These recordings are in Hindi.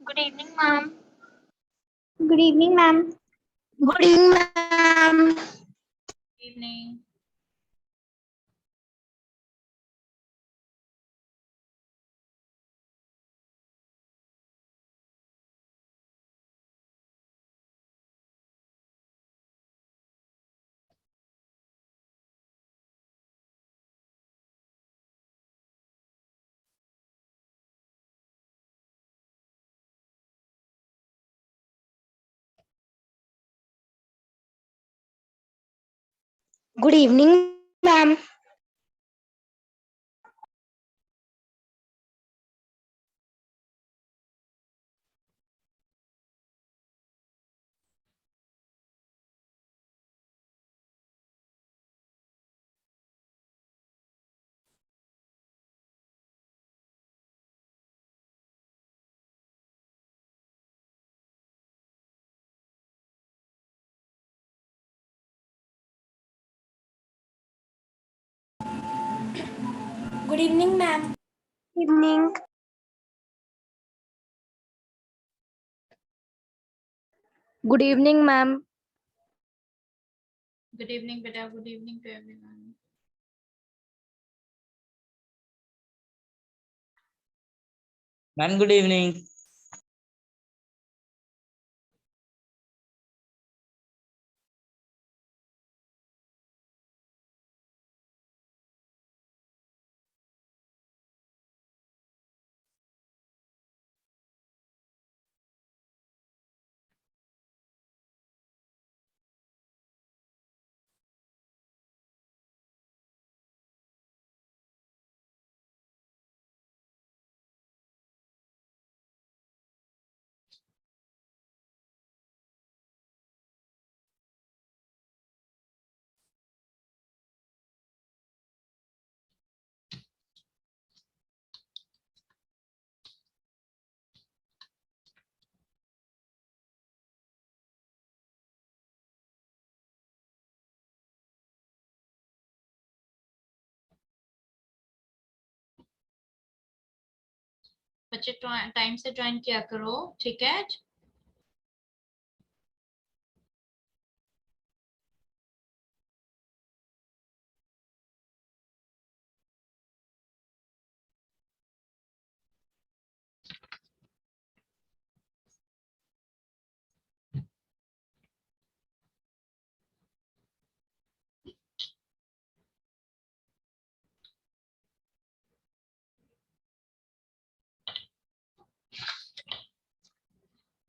Good evening, ma'am. Good evening, ma'am. Good evening, ma'am. Evening. Good evening, ma'am. Good evening, ma'am. Evening. Good evening, ma'am. Good evening, beta. Good evening to everyone. Ma'am, good evening. बच्चे टाइम से ज्वाइन किया करो, ठीक है?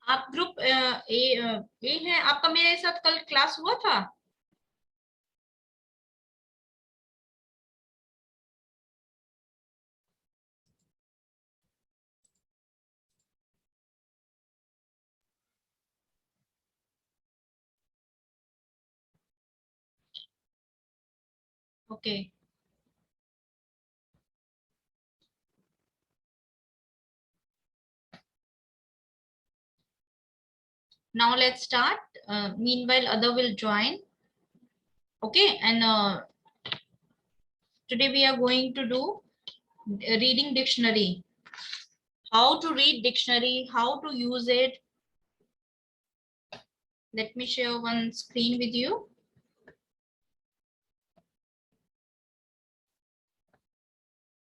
आप ग्रुप ए है आपका। मेरे साथ कल क्लास हुआ था। Okay, now let's start. Meanwhile other will join. Okay, and today we are going to do reading dictionary. How to read dictionary, how to use it. Let me share one screen with you.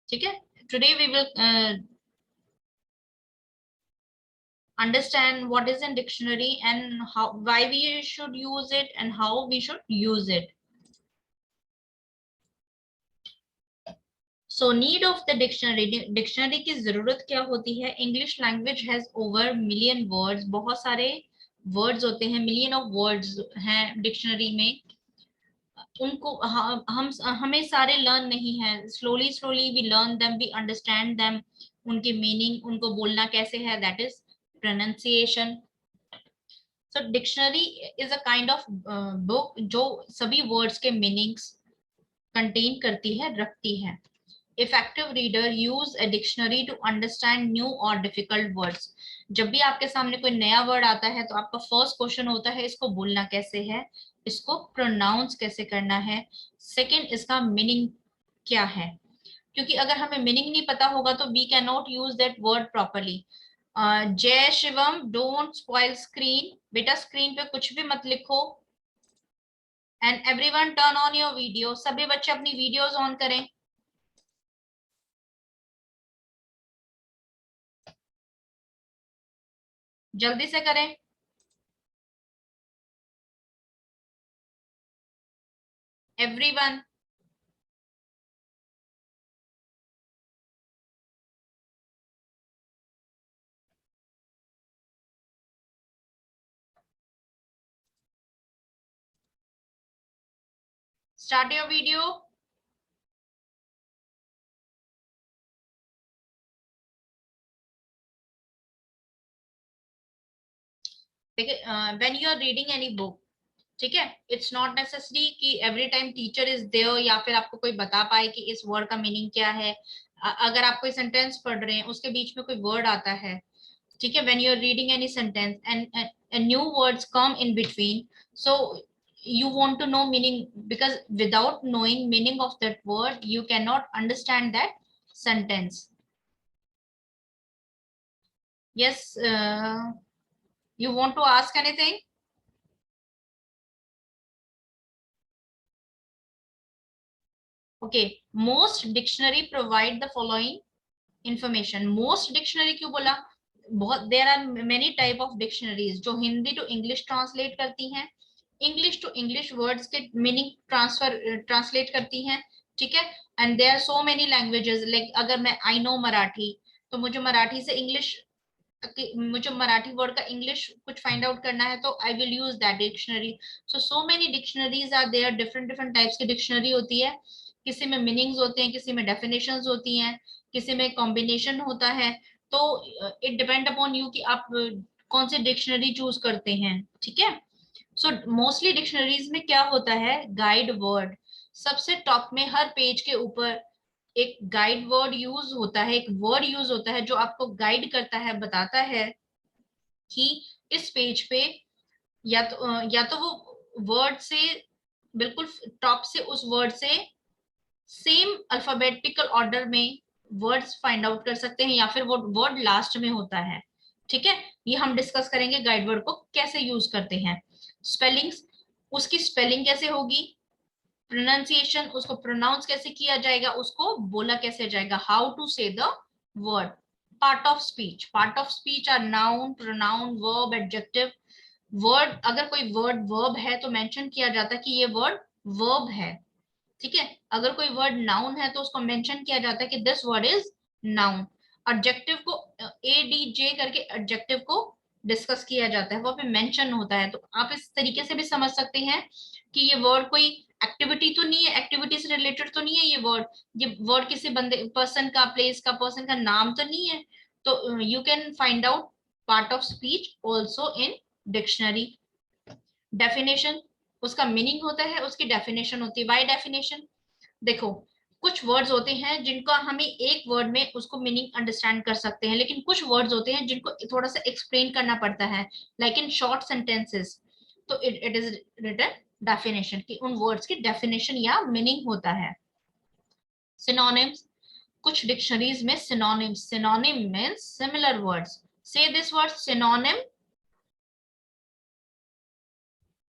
ठीक है? Today we will understand what is in dictionary and how, why we should use it and how we should use it. So need of the dictionary. Dictionary की जरूरत क्या होती है? English language has over million words. बहुत सारे words होते हैं, million of words हैं dictionary में. उनको हम हमें सारे लर्न नहीं है. Slowly slowly we learn them, we understand them, उनके मीनिंग, उनको बोलना कैसे है, that is pronunciation. So dictionary is a kind of book जो सभी वर्ड्स के मीनिंग्स कंटेन करती है, रखती है. Effective reader use a dictionary to understand new और डिफिकल्ट वर्ड्स. जब भी आपके सामने कोई नया वर्ड आता है तो आपका फर्स्ट क्वेश्चन होता है इसको बोलना कैसे है, इसको प्रोनाउंस कैसे करना है, सेकंड इसका मीनिंग क्या है. क्योंकि अगर हमें मीनिंग नहीं पता होगा तो we can not use that word properly. Jai Shivam, don't spoil screen. बेटा स्क्रीन पे कुछ भी मत लिखो। And everyone turn on your video. सभी बच्चे अपनी वीडियोस ऑन करें। जल्दी से करें। एवरीवन। Start your video. देखिए, when you are reading any book, ठीक है, इट्स नॉट नेसेसरी कि every time teacher is there या फिर आपको कोई बता पाए कि इस वर्ड का मीनिंग क्या है। अगर आप कोई सेंटेंस पढ़ रहे हैं, उसके बीच में कोई वर्ड आता है, ठीक है, when you are reading any sentence and new words come in between, so you want to know meaning, because without knowing meaning of that word you cannot understand that sentence. Yes, you want to ask anything? Okay, most dictionary provide the following information. Most dictionary क्यों बोला? बहुत, there are many type of dictionaries जो हिंदी to English translate करती हैं, English to English words के meaning translate करती हैं, ठीक है, and there are so many languages, like अगर मैं I know मराठी, तो मुझे मराठी से English, मुझे मराठी वर्ड का इंग्लिश कुछ फाइंड आउट करना है, तो I will use that dictionary. So many dictionaries are there, different different types की डिक्शनरी होती है। किसी में मीनिंग्स होते हैं, किसी में डेफिनेशंस होती हैं, किसी में कॉम्बिनेशन होता है। तो इट डिपेंड अपॉन यू कि आप कौन सी डिक्शनरी चूज करते हैं, ठीक है। सो मोस्टली डिक्शनरीज में क्या होता है, गाइड वर्ड सबसे टॉप में, हर पेज के ऊपर एक गाइड वर्ड यूज होता है, एक वर्ड यूज होता है जो आपको गाइड करता है, बताता है कि इस पेज पे या तो वो वर्ड से बिल्कुल टॉप से, उस वर्ड से सेम अल्फाबेटिकल ऑर्डर में वर्ड्स फाइंड आउट कर सकते हैं, या फिर वो वर्ड लास्ट में होता है, ठीक है। ये हम डिस्कस करेंगे गाइड वर्ड को कैसे यूज करते हैं। स्पेलिंग्स, उसकी स्पेलिंग कैसे होगी, प्रोनाउंसिएशन, उसको प्रोनाउंस कैसे किया जाएगा, उसको बोला कैसे जाएगा, how to say the word. Part of speech, part of speech are noun, pronoun, verb, adjective. Word, अगर कोई वर्ड वर्ब है तो मेंशन किया जाता है कि ये वर्ड वर्ब है, ठीक है। अगर कोई वर्ड नाउन है तो उसको मेंशन किया जाता है कि this word is noun. Adjective को ADJ करके एडजेक्टिव को डिस्कस किया जाता है, वो पे मेंशन होता है। तो आप इस तरीके से भी समझ सकते हैं कि ये वर्ड कोई एक्टिविटी तो नहीं है, एक्टिविटी से रिलेटेड तो नहीं है ये वर्ड किसी बंदे, पर्सन का, प्लेस का, पर्सन का नाम तो नहीं है। तो you can find out part of speech also in dictionary. Definition, उसका मीनिंग होता है, उसकी डेफिनेशन होती है। वाई डेफिनेशन, देखो कुछ वर्ड्स होते हैं जिनका हमें एक वर्ड में उसको मीनिंग अंडरस्टैंड कर सकते हैं, लेकिन कुछ वर्ड्स होते हैं जिनको थोड़ा सा एक्सप्लेन करना पड़ता है, लाइक इन शॉर्ट सेंटेंसेस, तो इट इज रिटन डेफिनेशन, कि उन वर्ड्स की डेफिनेशन या मीनिंग होता है। सिनोनिम्स, कुछ डिक्शनरीज में synonyms, synonym means similar words. से दिस वर्ड सिनोनिम,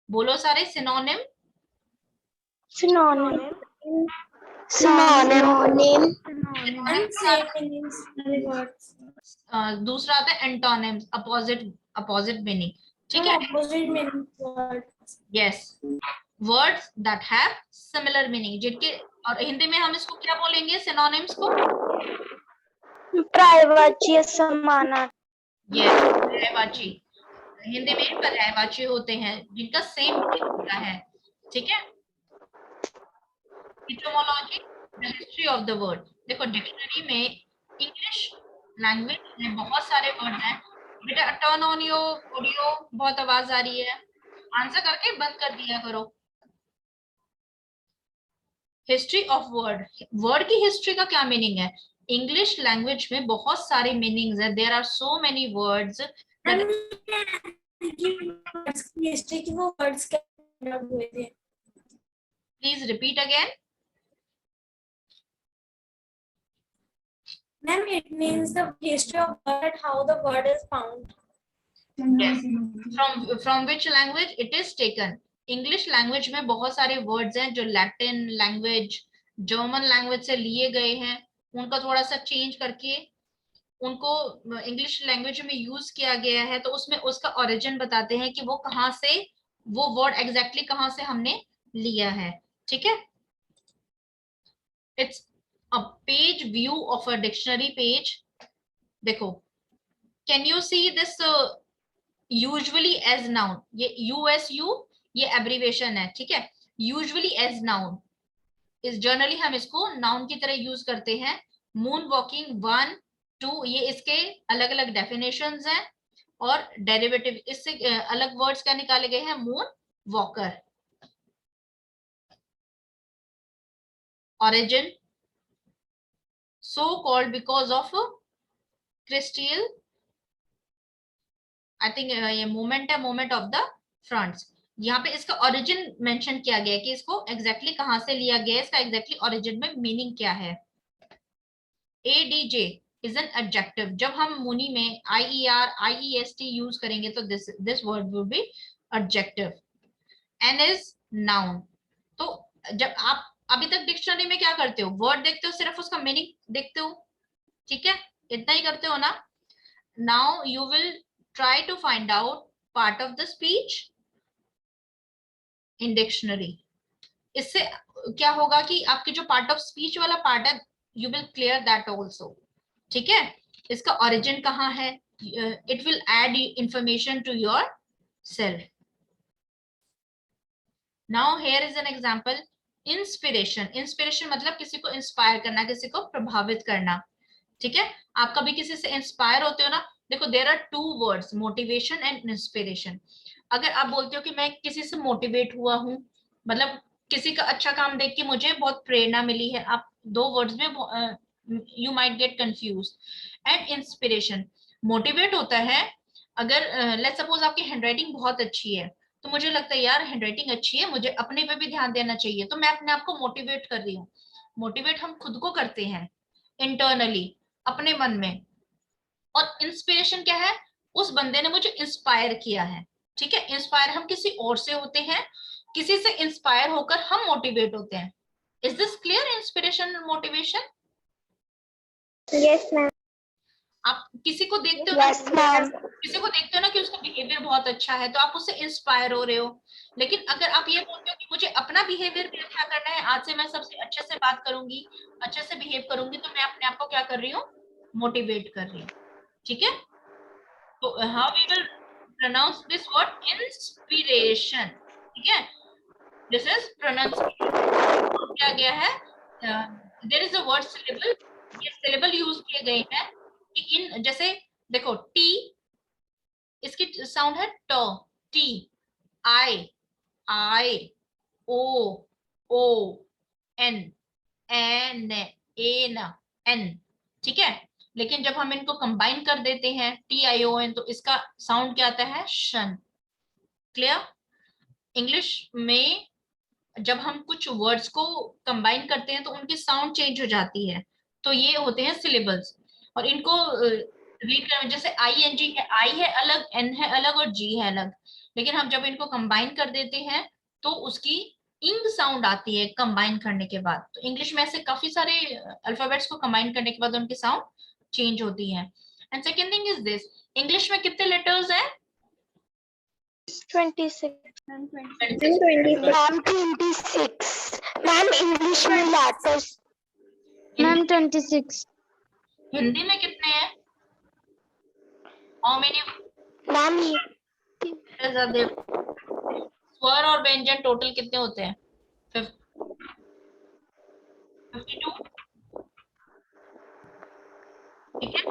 बोलो सारे, सिनोनिम। Synonym. Synonym. दूसरा आता है एंटोनिम्स, अपोजिट, अपोजिट मीनिंग, ठीक है। Opposite meaning words. Yes, words that have similar meaning, जिनके, और हिंदी में हम इसको क्या बोलेंगे सिनोनिम्स को? पर्यायवाची समानार्थी। यस, पर्यायवाची, हिंदी में पर्यायवाची होते हैं जिनका सेम मीनिंग होता है, ठीक है। Etymology, the history of the word. देखो डिक्शनरी में इंग्लिश लैंग्वेज में बहुत सारे वर्ड हैं। बेटा टर्न ऑन योर ऑडियो, बहुत आवाज आ रही है, आंसर करके बंद कर दिया करो। हिस्ट्री ऑफ वर्ड, वर्ड की हिस्ट्री का क्या मीनिंग है? इंग्लिश लैंग्वेज में बहुत सारे मीनिंग्स है, there are so many words. History की वो वर्ड्स क्या हुए थे? Please repeat again. Ma'am, it means the history of word, how the word is found. Yes. From which language it is taken? English language में बहुत सारे वर्ड्स हैं जो लैटिन लैंग्वेज, जर्मन लैंग्वेज से लिए गए हैं, उनका थोड़ा सा चेंज करके उनको इंग्लिश लैंग्वेज में यूज किया गया है, तो उसमें उसका ओरिजिन बताते हैं कि वो कहाँ से, वो वर्ड एग्जैक्टली कहाँ से हमने लिया है। ठीक है, it's a page view of a dictionary page. देखो, can you see this usually as noun, ये यूएसयू ये एब्रीवेशन है, ठीक है। Usually as noun is generally हम इसको नाउन की तरह यूज करते हैं। मून वॉकिंग 1 2 ये इसके अलग अलग डेफिनेशंस हैं, और डेरिवेटिव इससे अलग वर्ड्स क्या निकाले गए हैं, moon walker. origin so called because of crystal, I think ये मोमेंट है, मोमेंट ऑफ द फ्रंट्स। यहाँ पे इसका ओरिजिन मेंशन किया गया है कि इसको एग्जैक्टली कहाँ से लिया गया है, इसका एग्जैक्टली ओरिजिन में मीनिंग क्या है। ADJ is an adjective. जब हम मुनि में आईईआर आईईएसटी यूज करेंगे तो this word will be adjective. N is noun. तो जब आप अभी तक डिक्शनरी में क्या करते हो, वर्ड देखते हो, सिर्फ उसका मीनिंग देखते हो, ठीक है, इतना ही करते हो ना। Now you will try to find out part of the speech in dictionary। इससे क्या होगा कि आपके जो पार्ट ऑफ स्पीच वाला पार्ट है, you will clear that also। ठीक है, इसका origin कहाँ है, it will add information to your self। now here is an example, inspiration। inspiration मतलब किसी को इंस्पायर करना, किसी को प्रभावित करना। ठीक है, आप कभी किसी से इंस्पायर होते हो ना, देखो there are two words, motivation and inspiration. अगर आप बोलते हो कि मैं किसी से मोटिवेट हुआ हूँ, मतलब किसी का अच्छा काम देख के मुझे बहुत प्रेरणा मिली है, आप दो वर्ड्स में you might get confuse. And inspiration, motivate होता है अगर लेट्स सपोज आपकी हैंडराइटिंग बहुत अच्छी है, तो मुझे लगता है यार हैंडराइटिंग अच्छी है, मुझे अपने पे भी ध्यान देना चाहिए, तो मैं अपने आप को मोटिवेट कर रही हूँ। मोटिवेट हम खुद को करते हैं इंटरनली, अपने मन में। और इंस्पिरेशन क्या है, उस बंदे ने मुझे इंस्पायर किया है। ठीक है, इंस्पायर हम किसी और से होते हैं, किसी से इंस्पायर होकर हम मोटिवेट होते हैं। Is this clear, inspiration motivation? Yes ma'am. आप किसी को देखते हो ना, यस मैम। किसी को देखते हो ना कि उसका बिहेवियर बहुत अच्छा है, तो आप उससे इंस्पायर हो रहे हो। लेकिन अगर आप ये बोलते हो कि मुझे अपना बिहेवियर भी अच्छा करना है, आज से मैं सबसे अच्छे से बात करूंगी, अच्छे से बिहेव करूंगी, तो मैं अपने आप को क्या कर रही हूँ, मोटिवेट कर रही हूँ। ठीक है, तो how we will pronounce this word, inspiration। ठीक है, this is pronunciation। क्या गया है, there is a word syllable, ये syllable यूज किए गए हैं कि इन, जैसे देखो टी, इसकी साउंड है ट, टी, आई, आई, ओ, ओ, एन, एन, एन, एन। ठीक है, लेकिन जब हम इनको कंबाइन कर देते हैं टी आई ओ एन, तो इसका साउंड क्या आता है, शन। क्लियर? इंग्लिश में जब हम कुछ वर्ड्स को कंबाइन करते हैं तो उनकी साउंड चेंज हो जाती है, तो ये होते हैं सिलेबल्स। और इनको रीड करने, जैसे आई एन जी है, आई है अलग, एन है अलग और जी है अलग, लेकिन हम जब इनको कंबाइन कर देते हैं तो उसकी इंग साउंड आती है कंबाइन करने के बाद। तो इंग्लिश में ऐसे काफी सारे अल्फाबेट्स को कंबाइन करने के बाद उनकी साउंड चेंज होती है। And second thing is this, English में कितने लेटर्स हैं? 26 मैम 26 मैम। इंग्लिश में लेटर्स मैम 26 हिंदी में कितने हैं? How many ma'am. Letters are there? स्वर और व्यंजन टोटल कितने होते हैं? 52। ठीक है,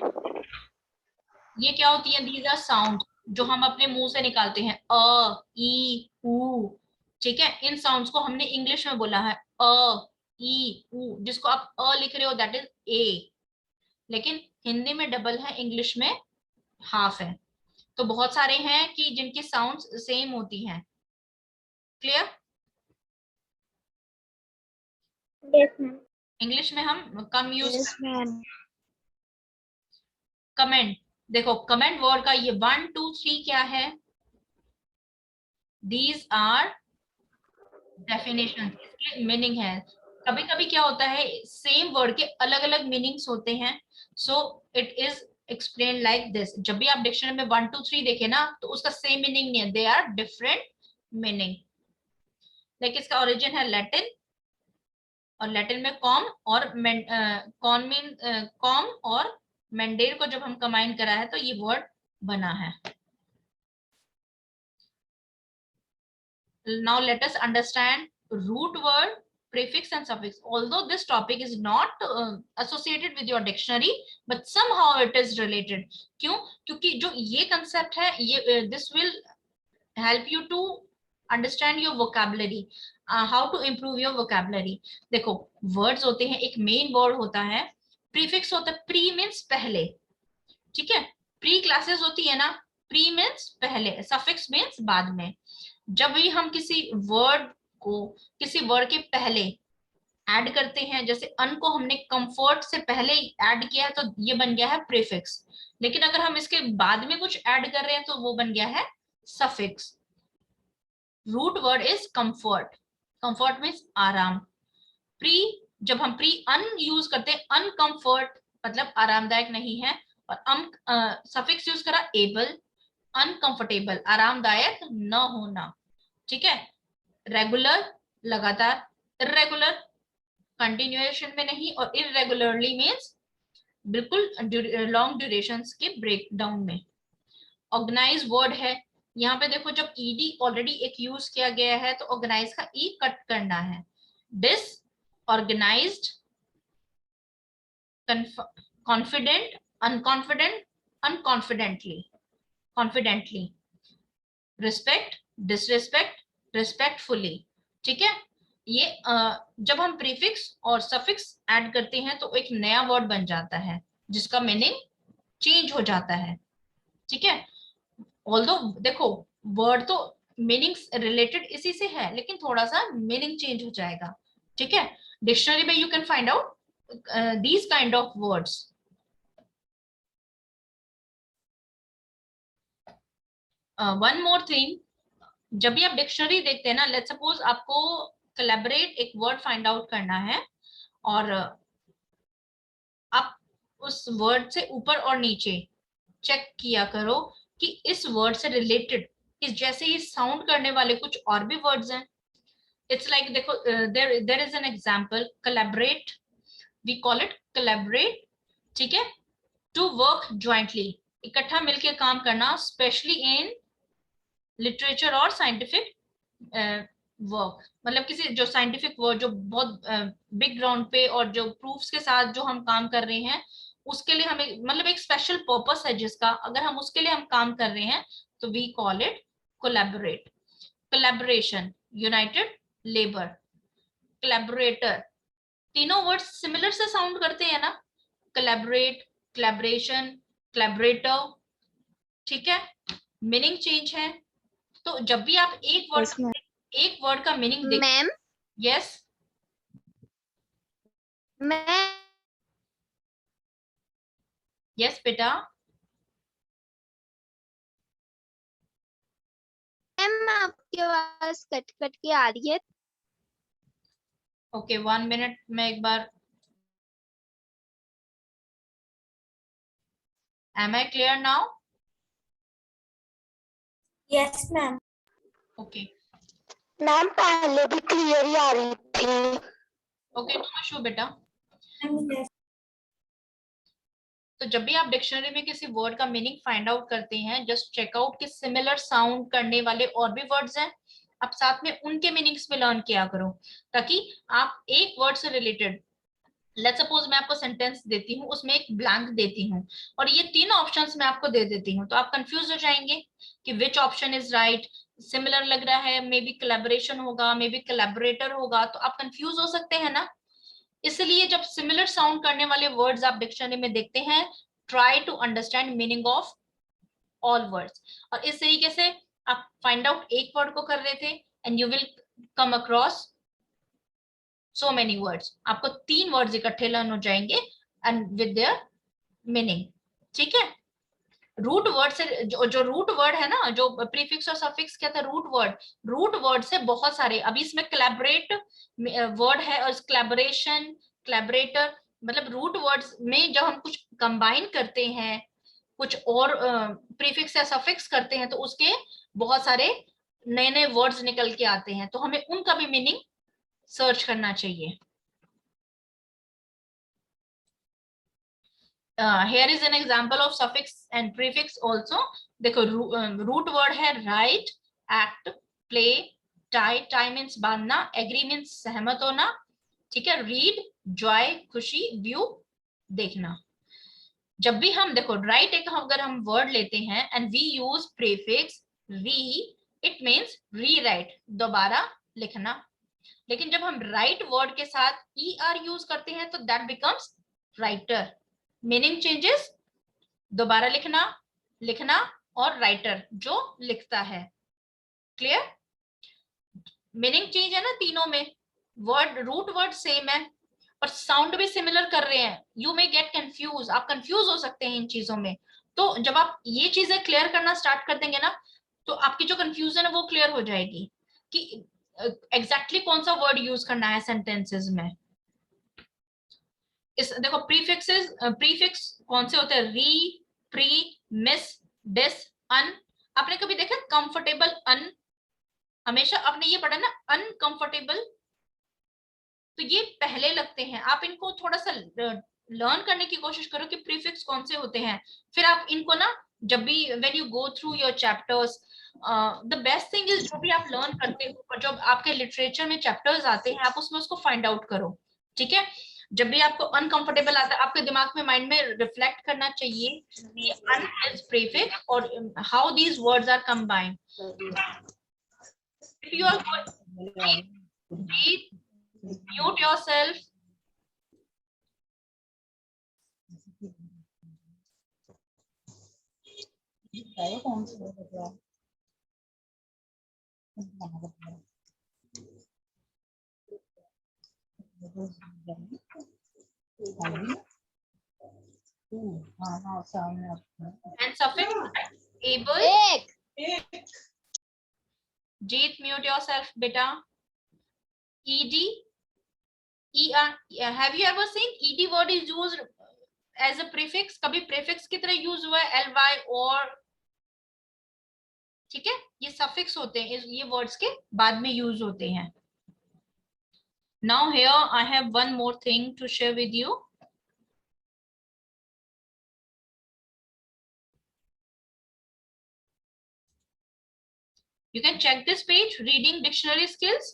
ये क्या होती है, दीज आर साउंड जो हम अपने मुंह से निकालते हैं, अ, ई, उ। ठीक है, इन साउंड्स को हमने इंग्लिश में बोला है अ, ई, उ। जिसको आप अ लिख रहे हो दैट इज ए, लेकिन हिंदी में डबल है, इंग्लिश में हाफ है। तो बहुत सारे हैं कि जिनकी साउंड्स सेम होती हैं। क्लियर? Yes ma'am. इंग्लिश में हम कम यूज यस मैम। कमेंट, देखो कमेंट वर्ड का ये 1 2 3 क्या है, दीज आर डेफिनेशन, इसके मीनिंग है। कभी कभी क्या होता है सेम वर्ड के अलग अलग मीनिंग्स होते हैं, so it is explain like this. जब भी आप डिक्शनरी में 1 2 3 देखे ना तो उसका सेम मीनिंग नहीं है, they are different meaning. Like इसका ओरिजिन है लैटिन, और लैटिन में कॉम और कॉम और मेंडेर को जब हम कंबाइन करा है तो ये वर्ड बना है। Now let us understand root word, prefix and suffix. Although this topic is not associated with your dictionary, but somehow it is related. क्यों? क्योंकि जो ये concept है, ये this will help you to understand your vocabulary, how to improve your vocabulary. देखो words होते हैं, एक main word होता है, prefix होता है, pre means पहले, ठीक है, pre classes होती है ना, pre means पहले, suffix means बाद में। जब भी हम किसी वर्ड को किसी वर्ड के पहले ऐड करते हैं, जैसे अन को हमने कंफर्ट से पहले ऐड किया है तो ये बन गया है प्रीफिक्स, लेकिन अगर हम इसके बाद में कुछ ऐड कर रहे हैं तो वो बन गया है suffix. Root word is comfort, comfort means आराम। प्री, जब हम प्री अन यूज करते हैं, अनकंफर्ट मतलब आरामदायक नहीं है, और सफिक्स यूज करा एबल, अनकंफर्टेबल आरामदायक न होना, ठीक है। रेगुलर लगातार, इरेगुलर कंटिन्यूएशन में नहीं, और इरेगुलरली मींस बिल्कुल लॉन्ग ड्यूरेशंस के ब्रेक डाउन में। ऑर्गेनाइज वर्ड है, यहाँ पे देखो जब ईडी ऑलरेडी एक यूज किया गया है तो ऑर्गेनाइज का ई कट करना है। Disorganised, confident, unconfident, unconfidently, confidently, respect, disrespect, respectfully, ठीक है। ये जब हम प्रीफिक्स और सफिक्स ऐड करते हैं तो एक नया वर्ड बन जाता है जिसका मीनिंग चेंज हो जाता है, ठीक है। ऑल्दो देखो वर्ड तो मीनिंग्स रिलेटेड इसी से है, लेकिन थोड़ा सा मीनिंग चेंज हो जाएगा, ठीक है। डिक्शनरी में you can find out these kind of words. One more thing, जब भी आप डिक्शनरी देखते हैं ना, लेट्स सपोज आपको कोलैबोरेट एक वर्ड फाइंड आउट करना है, और आप उस वर्ड से ऊपर और नीचे चेक किया करो कि इस वर्ड से रिलेटेड इस जैसे ही साउंड करने वाले कुछ और भी वर्ड्स हैं। इट्स लाइक देखो there is an example, collaborate, we call it collaborate, ठीक है। टू वर्क ज्वाइंटली, इकट्ठा मिलके काम करना, स्पेशली इन लिटरेचर और साइंटिफिक वर्क, मतलब किसी जो साइंटिफिक वर्क जो बहुत बिग ग्राउंड पे और जो प्रूफ्स के साथ जो हम काम कर रहे हैं, उसके लिए हमें मतलब एक स्पेशल पर्पस है जिसका, अगर हम उसके लिए हम काम कर रहे हैं तो we call it collaborate. Collaboration, united labour, collaborator, तीनों वर्ड्स सिमिलर से साउंड करते हैं ना, कोलैबोरेट, कोलैबोरेशन, कोलैबोरेटर, ठीक है। मीनिंग चेंज है, तो जब भी आप एक वर्ड का मीनिंग देख, मैम यस मैम यस बेटा, आपकी आवाज कट कट के आ रही है। ओके 1 मिनट में एक बार, am I clear now? Yes, ma'am. Okay ma'am पहले भी क्लियर ही आ रही थी। ओके, नो इशू बेटा। Yes. तो जब भी आप डिक्शनरी में किसी वर्ड का मीनिंग फाइंड आउट करते हैं, जस्ट चेक आउट कि सिमिलर साउंड करने वाले और भी वर्ड्स हैं, आप साथ में उनके मीनिंग्स में लर्न किया करो, ताकि आप एक वर्ड से रिलेटेड, लेट्स सपोज मैं आपको सेंटेंस देती हूँ, उसमें एक ब्लैंक देती हूँ और ये तीनों ऑप्शंस मैं आपको दे देती हूँ, तो आप कंफ्यूज हो जाएंगे कि which option is right, similar लग रहा है, मे बी कोलैबोरेशन होगा, मे बी कोलैबोरेटर होगा, तो आप कंफ्यूज हो सकते हैं ना। इसलिए जब सिमिलर साउंड करने वाले वर्ड्स आप डिक्शनरी में देखते हैं, try to understand meaning of all words, और इस तरीके से आप फाइंड आउट एक वर्ड को कर रहे थे and you will come across so many words, आपको 3 वर्ड्स इकट्ठे लर्न हो जाएंगे एंड विद देयर मीनिंग, ठीक है, रूट वर्ड से जो रूट वर्ड है ना, जो प्रीफिक्स और सफिक्स क्या था, रूट वर्ड से बहुत सारे, अभी इसमें कोलैबोरेट वर्ड है और कोलैबोरेशन, कोलैबोरेटर, मतलब रूट वर्ड्स में जब हम कुछ कंबाइन करते हैं, कुछ और प्रीफिक्स या सफिक्स करते हैं, तो उसके बहुत सारे नए नए वर्ड्स निकल के आते हैं, तो हमें उनका भी मीनिंग सर्च करना चाहिए। here is an example of suffix and prefix also। देखो रूट वर्ड है right, act, play, tie, tie means बांधना, एग्री मीन्स सहमत होना, ठीक है, रीड जॉय खुशी, व्यू देखना। जब भी हम देखो राइट एक अगर हम वर्ड लेते हैं एंड वी यूज प्रीफिक्स री, इट मीन्स रीराइट, दोबारा लिखना। लेकिन जब हम राइट वर्ड के साथ er यूज करते हैं तो that becomes writer, meaning changes, दोबारा लिखना, लिखना और राइटर जो लिखता है। क्लियर, मीनिंग चेंज है ना तीनों में, वर्ड रूट वर्ड सेम है और साउंड भी सिमिलर कर रहे हैं। यू मे गेट कंफ्यूज, आप कंफ्यूज हो सकते हैं इन चीजों में। तो जब आप ये चीजें क्लियर करना स्टार्ट कर देंगे ना, तो आपकी जो कंफ्यूजन है वो क्लियर हो जाएगी कि एग्जैक्टली कौन सा वर्ड यूज करना है सेंटेंसेस में। इस देखो प्रीफिक्स कौन से होते हैं, री, प्री, मिस, डिस, अन। आपने कभी देखा कंफर्टेबल अन, हमेशा आपने ये पढ़ा ना अनकंफर्टेबल, तो ये पहले लगते हैं। आप इनको थोड़ा सा लर्न करने की कोशिश करो कि प्रीफिक्स कौन से होते हैं, फिर आप इनको ना जब भी when you go through your chapters, the best thing is जो भी आप लर्न करते हो और जो आपके लिटरेचर में चैप्टर्स आते हैं आप उसमें उसको फाइंड आउट करो। ठीक है, जब भी आपको अनकंफर्टेबल आता है आपके दिमाग में माइंड में रिफ्लेक्ट करना चाहिए कि अन इज प्रीफिक्स और how these words are combined. If you are mute yourself, and suffix able, Jeet mute yourself beta, ed, er, have you ever seen ed word is used as a prefix, कभी prefix की तरह यूज हुआ है, ly और, ठीक है, ये सफिक्स होते हैं, ये वर्ड्स के बाद में यूज होते हैं। Now here I have one more thing to share with you। You can check this page, reading dictionary skills।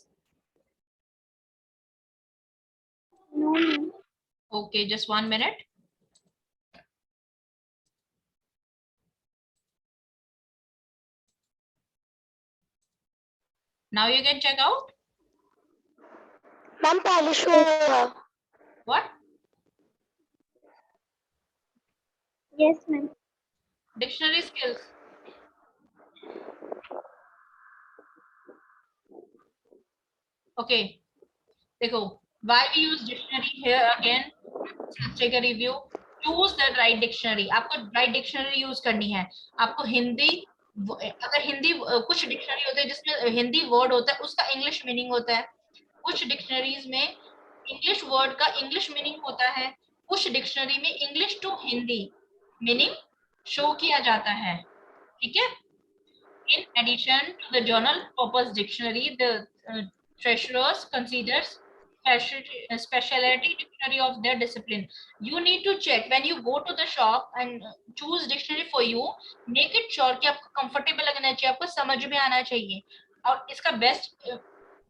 No. Okay, just 1 minute। Now you can check out ma'am पहले शो हुआ। what Yes, ma'am. dictionary skills। Okay, देखो why we use dictionary here again, let's take a review। choose the right dictionary, आपको right dictionary यूज करनी है। आपको हिंदी, अगर हिंदी कुछ डिक्शनरी होते हैं जिसमें हिंदी वर्ड होता है उसका इंग्लिश मीनिंग होता है, कुछ डिक्शनरीज में इंग्लिश वर्ड का इंग्लिश मीनिंग होता है, कुछ डिक्शनरी में English to Hindi meaning show किया जाता है। ठीक है, in addition to the general purpose dictionary, the treasurers considers specialty dictionary of their discipline। you need to check when you go to the shop and choose dictionary for you, make it sure कि आपको comfortable लगना चाहिए, आपको समझ में आना चाहिए। और इसका बेस्ट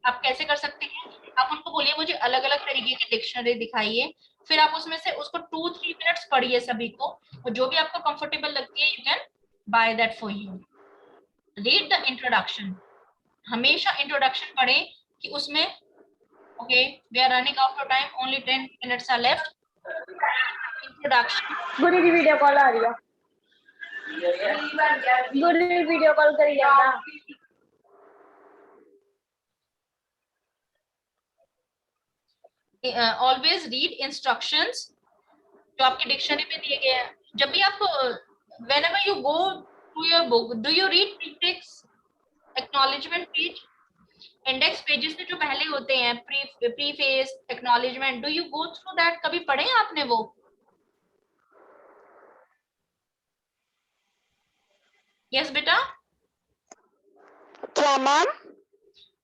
आप कैसे कर सकते हैं, आप उनको बोलिए मुझे अलग अलग तरीके की डिक्शनरी दिखाइए, फिर आप उसमें से उसको 2-3 मिनट्स पढ़िए सभी को, और जो भी आपको कंफर्टेबल लगती है you can buy that for you. Read the introduction, हमेशा इंट्रोडक्शन पढ़ें कि उसमें okay we are running out of time, only 10 minutes are left. Introduction, गुरु की वीडियो कॉल आ रही है, गुरु की वीडियो कॉल करी जाना। ऑलवेज रीड इंस्ट्रक्शंस जो आपके डिक्शनरी में दिए गए हैं, जब भी आप whenever you go to your book, do you read prefix, acknowledgement page, index pages में जो पहले होते हैं preface, acknowledgement, do you go through that? कभी पढ़े हैं आपने वो? Yes बेटा, क्या मैम?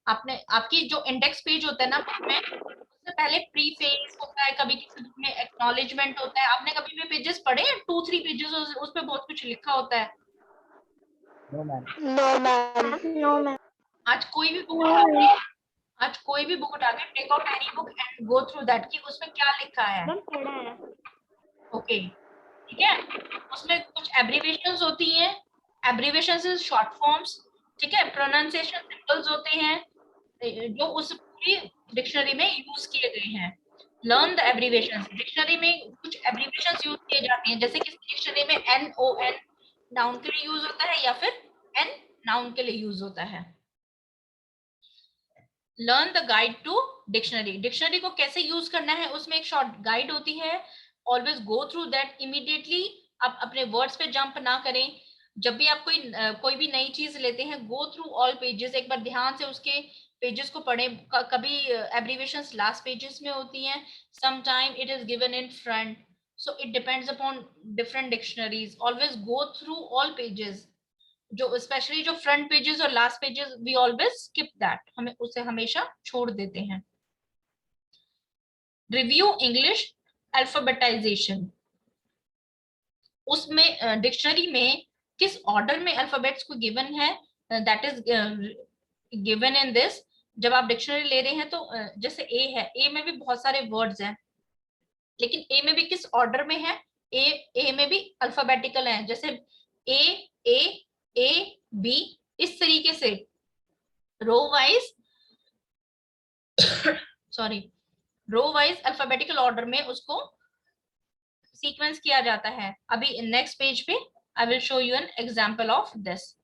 आपने आपकी जो इंडेक्स पेज होता है ना book में, उससे पहले प्रीफेस होता है, कभी किसी बुक में एक्नॉलेजमेंट होता है। आपने कभी भी पेजेस पढ़े हैं 2-3 पेजेस, उस पे बहुत कुछ लिखा होता है। No, ma'am. No ma'am. No ma'am. आज कोई भी बुक उठा के आज कोई भी बुक उठा के take out any book and go through that कि उसमें क्या लिखा है। पढ़ा है। ओके, ठीक है। उसमें कुछ एब्रीविएशंस होती हैं, एब्रीविएशंस इज शॉर्ट फॉर्म्स, ठीक है। प्रोनाउंसिएशन सिंबल्स होते हैं जो उस पूरी डिक्शनरी में यूज किए गए हैं। Learn the abbreviations. डिक्शनरी में कुछ एब्रीविएशंस यूज किए जाते हैं, जैसे किसी डिक्शनरी में NON नाउन के लिए यूज होता है या फिर N नाउन के लिए यूज होता है। Learn the guide to dictionary. Dictionary को कैसे यूज करना है उसमें एक शॉर्ट गाइड होती है। Always go through that immediately. आप अपने वर्ड्स पे जंप ना करें। जब भी आप कोई भी नई चीज लेते हैं, गो थ्रू ऑल पेजेस, एक बार ध्यान से उसके पेजेस को पढ़ें। कभी एब्रीविएशंस लास्ट पेजेस में होती हैं, some time it is given in front, so it depends upon different dictionaries. Always go through all pages. जो स्पेशली जो फ्रंट पेजेस और last pages, we always skip that, हमें उसे हमेशा छोड़ देते हैं। Review English alphabetisation. उसमें डिक्शनरी में किस ऑर्डर में अल्फाबेट्स को गिवन है, that is given in this. जब आप डिक्शनरी ले रहे हैं तो जैसे ए है, ए में भी बहुत सारे वर्ड्स हैं, लेकिन ए में भी किस ऑर्डर में है? ए में भी अल्फाबेटिकल है, जैसे ए बी, इस तरीके से row wise sorry row wise alphabetical order में उसको सीक्वेंस किया जाता है। अभी नेक्स्ट पेज पे I will show you an example of this.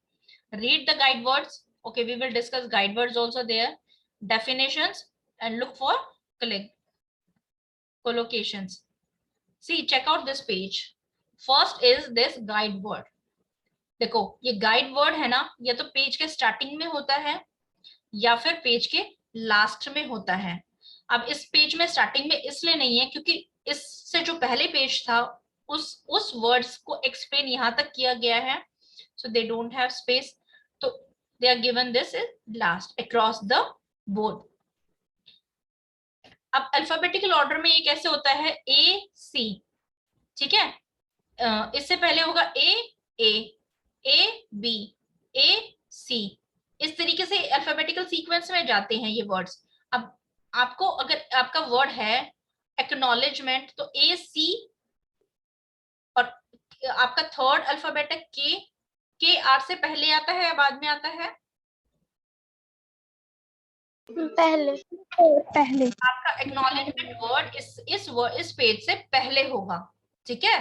Read the guide words. Okay, we will discuss guide words also there, definitions and look for collocations. See, check out this page. First is this guide word. देखो ये गाइड वर्ड है ना, ये तो पेज के स्टार्टिंग में होता है या फिर पेज के लास्ट में होता है। अब इस पेज में स्टार्टिंग में इसलिए नहीं है क्योंकि इससे जो पहले पेज था उस वर्ड्स को एक्सप्लेन यहाँ तक किया गया है, so they don't have space, तो they are given this is last across the board. अब अल्फाबेटिकल ऑर्डर में ये कैसे होता है? A C, ठीक है। इससे पहले होगा A B, AC, इस तरीके से अल्फाबेटिकल सीक्वेंस में जाते हैं ये वर्ड्स। अब आपको अगर आपका वर्ड है एक्नॉलेजमेंट, तो AC और आपका थर्ड अल्फाबेट है के आर से पहले आता है या बाद में आता है? पहले आपका एक्नॉलेजमेंट वर्ड इस पेज से पहले होगा, ठीक है।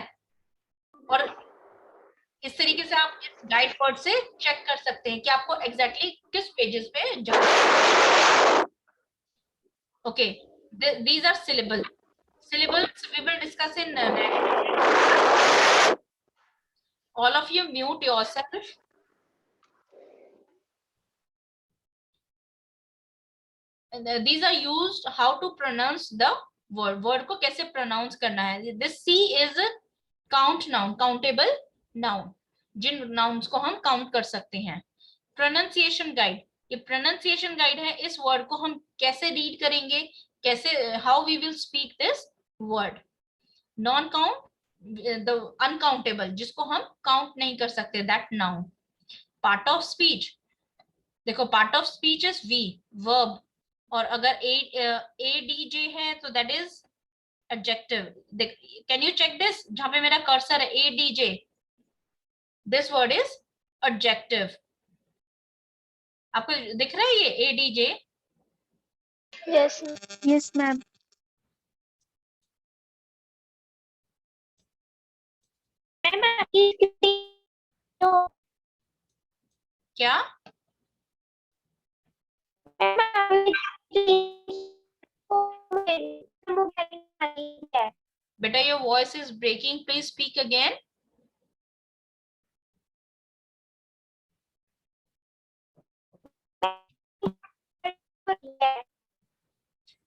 और इस तरीके से आप इस गाइड वर्ड से चेक कर सकते हैं कि आपको एग्जैक्टली किस पेजेस पे जाना। Okay, these are syllables we will discuss in all of you mute yourself. And these are used how to pronounce the word को कैसे pronounce करना है। this C is count noun, countable noun, Jin nouns को हम count कर सकते हैं। pronunciation guide, ये pronunciation guide है, इस word को हम कैसे read करेंगे, कैसे how we will speak this word। non count, the uncountable, जिसको हम count नहीं कर सकते, that noun। part of speech, देखो part of speech is verb, और अगर ADJ है तो that is adjective। can you check this, जहां पे मेरा कर्सर है ADJ, this word is adjective। आपको दिख रहा है ये ADJ? Yes ma'am. क्या बेटा, your voice is breaking, please speak again।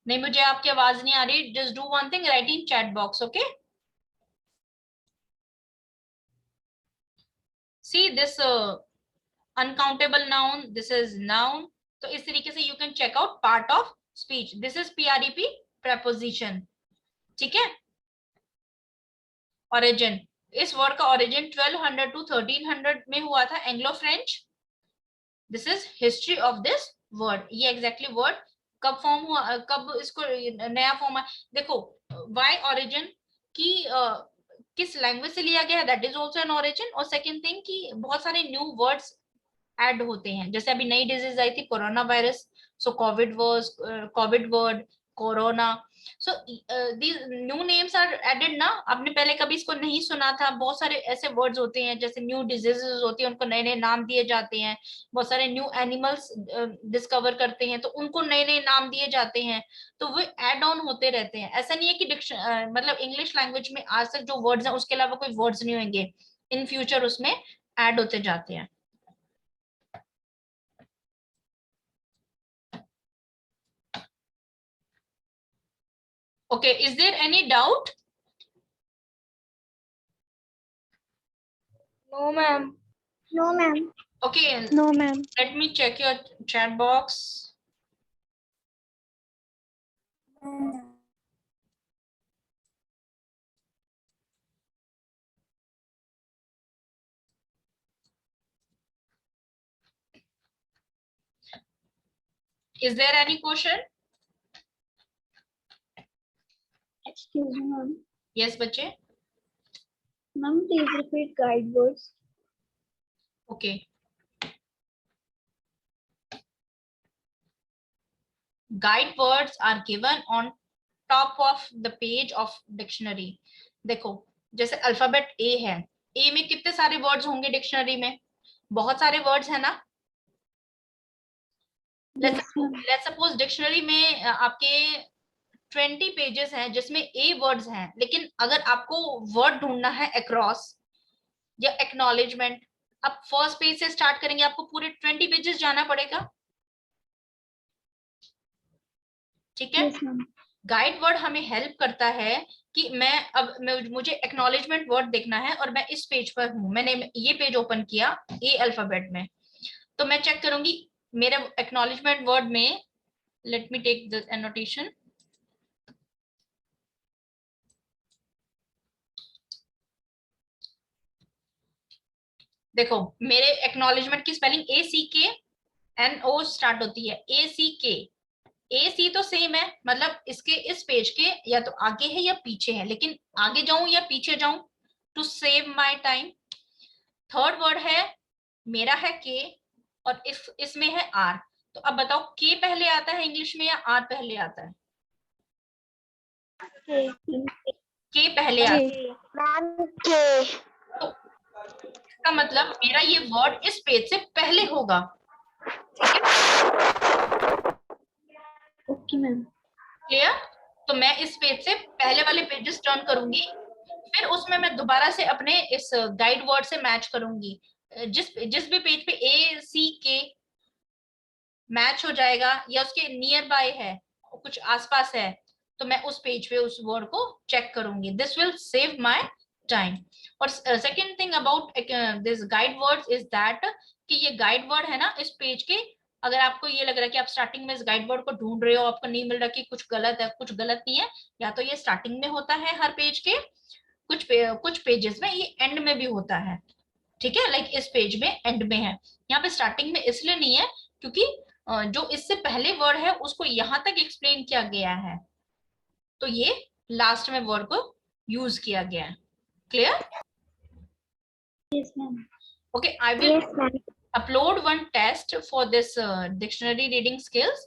नहीं, मुझे आपकी आवाज नहीं आ रही. Just do one thing, write in chat box. Okay, see this uncountable noun, this is noun. तो इस तरीके से you can check out part of speech. This is PREP, preposition. ठीक है. ओरिजिन, इस वर्ड का ओरिजिन 1200 to 1300 में हुआ था, Anglo French. This is history of this word. ये एग्जैक्टली वर्ड कब फॉर्म हुआ, कब इसको नया फॉर्म है. देखो, वाई ओरिजिन की किस लैंग्वेज से लिया गया है, that is also an origin. और सेकेंड थिंग कि बहुत सारे न्यू वर्ड्स ऐड होते हैं. जैसे अभी नई डिजीज आई थी corona virus, so covid word, corona. So these new names are added ना. आपने पहले कभी इसको नहीं सुना था. बहुत सारे ऐसे वर्ड्स होते हैं, जैसे न्यू डिजीजेस होती हैं, उनको नए नए नाम दिए जाते हैं. बहुत सारे न्यू एनिमल्स डिस्कवर करते हैं, तो उनको नए नए नाम दिए जाते हैं. तो वो एड ऑन होते रहते हैं. ऐसा नहीं है कि मतलब इंग्लिश लैंग्वेज में आज तक जो वर्ड्स हैं उसके अलावा कोई वर्ड्स नहीं होंगे. इन फ्यूचर उसमें एड होते जाते हैं. Okay, is there any doubt? No, ma'am. No, ma'am. Okay, No, ma'am. let me check your chat box. Is there any question? Excuse me, ma'am. Yes, बच्चे. Ma'am, please repeat guide words. Okay. Guide words are given on top of the page of dictionary. देखो, जैसे अल्फाबेट A है, A में कितने सारे वर्ड्स होंगे डिक्शनरी में? बहुत सारे वर्ड्स है ना. लेट्स सपोज डिक्शनरी में आपके 20 पेजेस हैं जिसमें A वर्ड्स हैं, लेकिन अगर आपको वर्ड ढूंढना है अक्रॉस या एक्नॉलेजमेंट, आप फर्स्ट पेज से स्टार्ट करेंगे, आपको पूरे 20 पेजेस जाना पड़ेगा. ठीक है. गाइड वर्ड हमें हेल्प करता है कि मुझे एक्नॉलेजमेंट वर्ड देखना है और मैं इस पेज पर हूं. मैंने ये पेज ओपन किया A अल्फाबेट में, तो मैं चेक करूंगी मेरे एक्नॉलेजमेंट वर्ड में. Let me take the annotation. देखो, मेरे एक्नॉलेजमेंट की स्पेलिंग ACKNO स्टार्ट होती है. ACK, AC तो सेम है, मतलब इसके इस पेज के या तो आगे है या पीछे है, लेकिन आगे जाऊं या पीछे जाऊं to save my time. Third word है मेरा है K और इसमें है R. तो अब बताओ K पहले आता है इंग्लिश में या R पहले आता है? K पहले आता है. मैम के. तो इसका मतलब मेरा ये वर्ड इस पेज से पहले होगा. Okay, ma'am. क्लियर? तो मैं इस पेज से पहले वाले पेजेस टर्न करूंगी, फिर उसमें मैं दोबारा से अपने इस गाइड वर्ड से मैच करूंगी. जिस भी पेज पे ACK मैच हो जाएगा या उसके नियर बाय है, कुछ आसपास है, तो मैं उस पेज पे उस वर्ड को चेक करूंगी. This will save my time. और second thing about this guide words is that कि ये गाइड वर्ड है ना, इस पेज के अगर आपको ये लग रहा है कि आप स्टार्टिंग में इस गाइड वर्ड को ढूंढ रहे हो, आपको नहीं मिल रहा कि कुछ गलत है, कुछ गलत नहीं है, या तो ये स्टार्टिंग में होता है हर पेज के, कुछ पेजेस में ये एंड में भी होता है. ठीक है, लाइक इस पेज में एंड में है. यहाँ पे स्टार्टिंग में इसलिए नहीं है क्योंकि जो इससे पहले वर्ड है उसको यहां तक एक्सप्लेन किया गया है, तो ये लास्ट में वर्ड को यूज किया गया है. Clear? Yes, ma'am. Okay, I will upload one test for this dictionary reading skills.